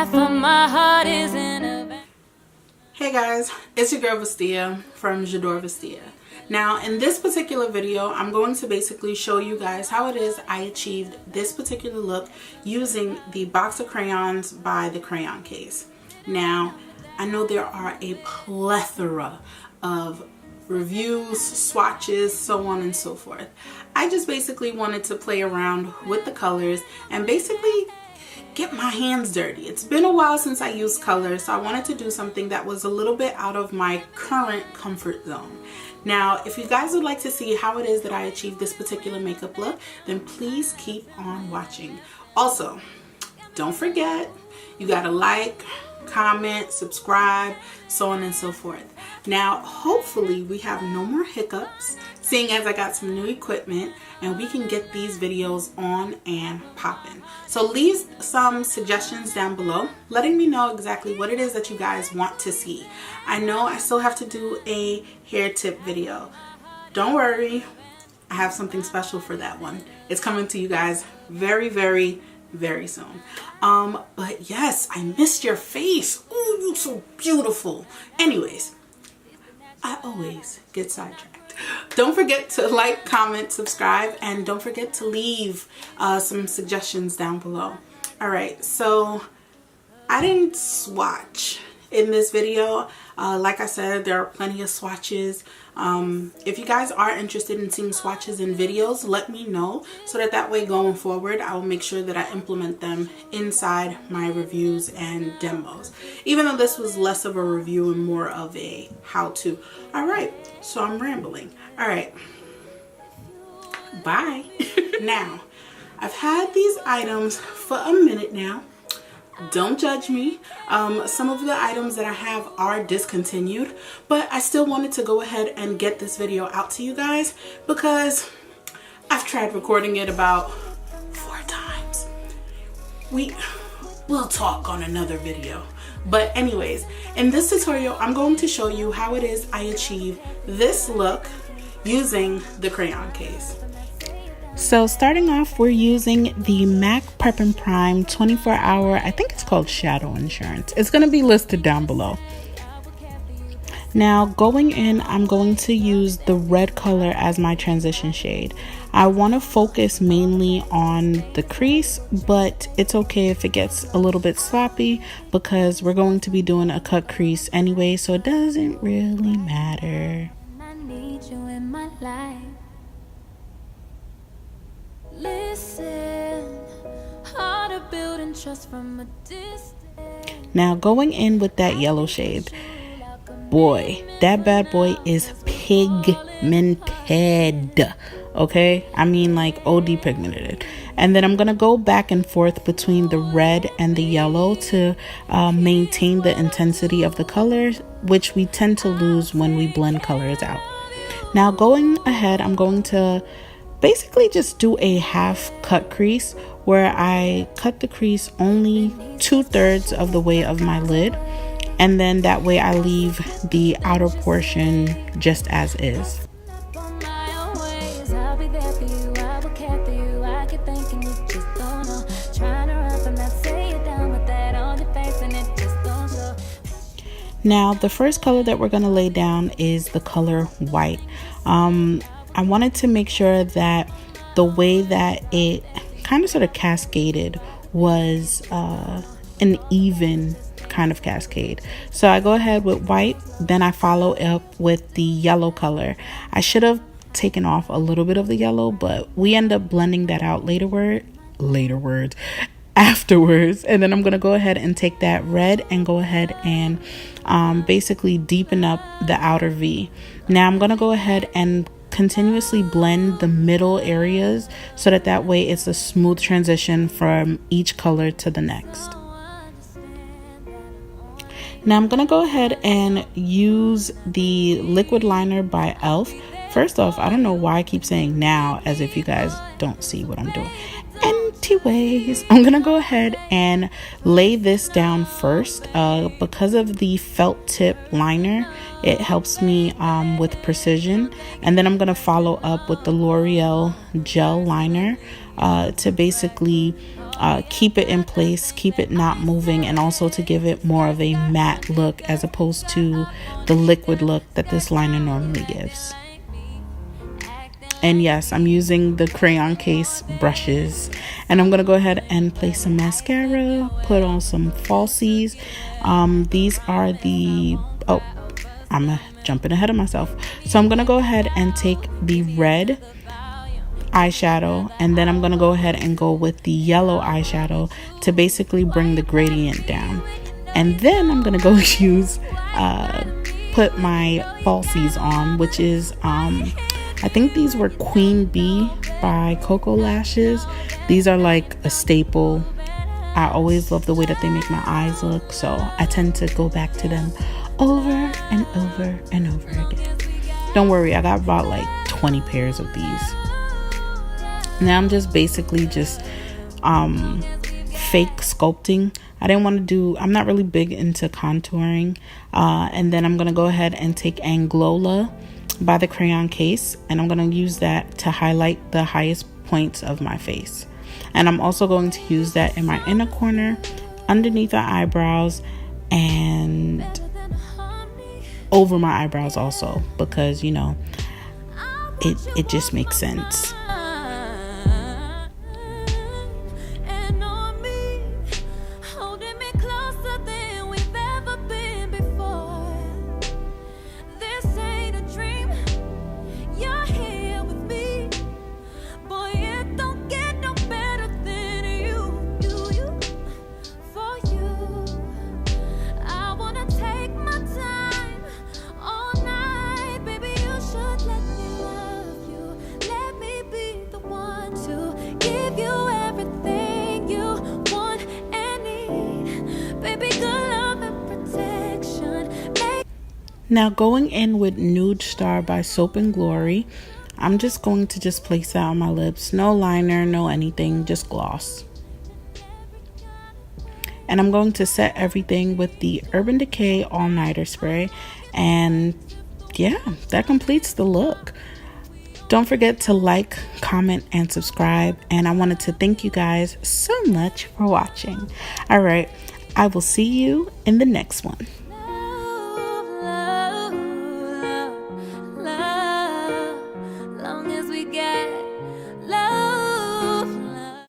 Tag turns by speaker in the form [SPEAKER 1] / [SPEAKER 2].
[SPEAKER 1] half of my heart is in a...
[SPEAKER 2] Hey guys, it's your girl Vastia from JaDoreVastia. Now in this particular video, I'm going to basically show you guys how it is I achieved this particular look using the box of crayons by the Crayon Case. Now, I know there are a plethora of reviews, swatches, so on and so forth. I just basically wanted to play around with the colors and basically get my hands dirty. It's been a while since I used color, so I wanted to do something that was a little bit out of my current comfort zone. Now, if you guys would like to see how it is that I achieved this particular makeup look, then please keep on watching. Also, don't forget, you gotta like, comment, subscribe, so on and so forth. Now, hopefully we have no more hiccups, seeing as I got some new equipment and we can get these videos on and popping. So leave some suggestions down below, letting me know exactly what it is that you guys want to see. I know I still have to do a hair tip video. Don't worry, I have something special for that one. It's coming to you guys very, very, very soon. But yes, I missed your face. Oh, you're so beautiful. Anyways, I always get sidetracked. Don't forget to like, comment, subscribe, and don't forget to leave some suggestions down below. Alright, so I didn't swatch in this video. Like I said, there are plenty of swatches. If you guys are interested in seeing swatches in videos, let me know, so that way going forward I will make sure that I implement them inside my reviews and demos, even though this was less of a review and more of a how-to. Alright, so I'm rambling. Alright, bye. Now, I've had these items for a minute now. Don't judge me. Some of the items that I have are discontinued, but I still wanted to go ahead and get this video out to you guys because I've tried recording it about 4 times. We'll talk on another video. But anyways, in this tutorial, I'm going to show you how it is I achieve this look using the Crayon Case. So starting off, we're using the MAC Prep and Prime 24-hour, I think it's called Shadow Insurance. It's going to be listed down below. Now going in, I'm going to use the red color as my transition shade. I want to focus mainly on the crease, but it's okay if it gets a little bit sloppy because we're going to be doing a cut crease anyway, so it doesn't really matter.
[SPEAKER 1] I need you in my life. Listen, hard to build and trust from a distance.
[SPEAKER 2] Now going in with that yellow shade, boy, that bad boy is pigmented. Okay, I mean like OD pigmented. And then I'm gonna go back and forth between the red and the yellow to maintain the intensity of the colors, which we tend to lose when we blend colors out. Now going ahead, I'm going to basically just do a half cut crease where I cut the crease only 2/3 of the way of my lid, and then that way I leave the outer portion just as is. Now the first color that we're going to lay down is the color white. I wanted to make sure that the way that it kind of sort of cascaded was an even kind of cascade. So I go ahead with white, then I follow up with the yellow color. I should have taken off a little bit of the yellow, but we end up blending that out afterwards. And then I'm going to go ahead and take that red and go ahead and basically deepen up the outer V. Now I'm going to go ahead and continuously blend the middle areas so that way it's a smooth transition from each color to the next. Now I'm gonna go ahead and use the liquid liner by e.l.f. First off, I don't know why I keep saying now as if you guys don't see what I'm doing. Anyways, I'm gonna go ahead and lay this down first because of the felt tip liner. It helps me with precision, and then I'm gonna follow up with the L'Oreal gel liner to basically keep it in place, keep it not moving, and also to give it more of a matte look as opposed to the liquid look that this liner normally gives. And yes, I'm using the Crayon Case brushes, and I'm gonna go ahead and place some mascara, put on some falsies. These are the, oh, I'm jumping ahead of myself. So I'm gonna go ahead and take the red eyeshadow, and then I'm gonna go ahead and go with the yellow eyeshadow to basically bring the gradient down. And then I'm gonna go use put my falsies on, which is I think these were Queen Bee by KoKo lashes. These are like a staple. I always love the way that they make my eyes look, so I tend to go back to them over and over and over again. Don't worry, I got about like 20 pairs of these. Now I'm just basically just fake sculpting. I didn't want to do, I'm not really big into contouring. And then I'm going to go ahead and take AnGlowLa by the Crayon Case, and I'm going to use that to highlight the highest points of my face. And I'm also going to use that in my inner corner, underneath the eyebrows, and over my eyebrows also, because you know it just makes sense. Now going in with Nudestar by Soap and Glory, I'm just going to just place that on my lips. No liner, no anything, just gloss. And I'm going to set everything with the Urban Decay All Nighter Spray. And yeah, that completes the look. Don't forget to like, comment, and subscribe. And I wanted to thank you guys so much for watching. All right, I will see you in the next one.